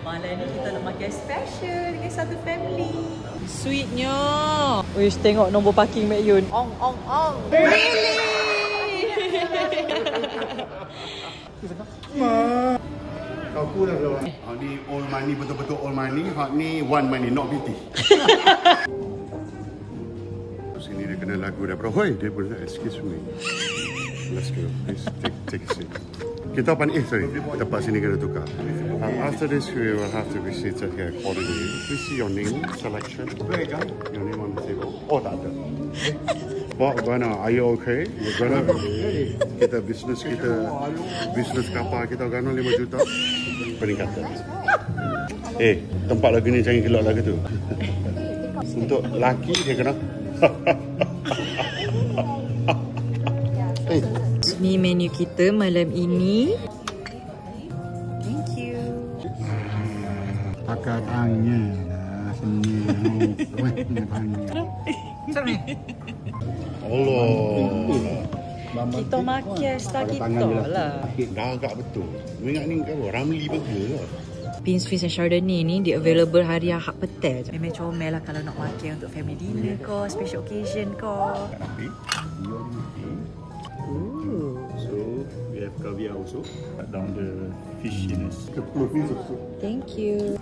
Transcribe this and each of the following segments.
Malam ni kita nak makan special dengan satu family. Sweetnya. Wish tengok nombor parking Mek Yun. Ong. Really? Kau kurang lah. Hak ni all money, betul-betul all money. Hak ni one money, not beauty. Sini dia kena lagu dah. Bro, hoi, dia pun excuse me. Let's go. Please take a seat. Kita sorry. Tempat sini kena tukar. After this, we will have to be seated here accordingly. Please see your name selection. Your name on the table. Oh, tak ada. Pak, Gana, are you okay? Gana, kita bisnes kapal kita Gana 5 juta. Peningkatan. Tempat lagu ni jangan gelak lagu tu. Untuk laki dia kena. Ni menu kita malam ini. Thank you. Pakai tangan lah sini. Allah. Kita makan style kita lah. Dah agak betul. Ingat ni kan Ramli burger lah. Beans, Fish and Chardonnay ni dia available hari Ahad petang je. Memang comel lah kalau nak makan untuk family dinner ke, special occasion ke. So we have caviar also. Cut down the fishiness. Thank you.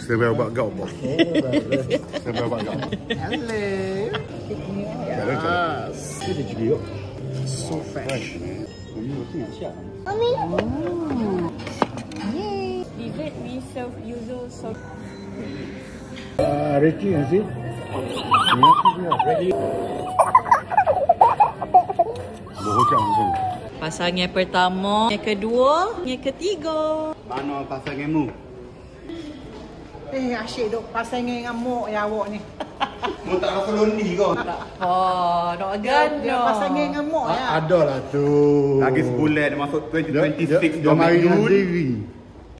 Saya bayar buat gau, Pak. Saya bayar buat gau. Hello. Yes. Ini juga yuk. So fresh. Ini mesti nak siap. Yay. Dessert we serve usual sauce. Ready nasi? Ready. Berhujang langsung. Pasangan pertama, yang kedua, yang ketiga. Mana pasanganmu? Asyik duk pasangan ngamuk ya awak ni. Mu tak rasa lonely kau? Oh, nak gana. Dia pasangan ngamuk ya. Ada lah tu. Lagi sebulan masuk 2026. Dia mari dengan diri.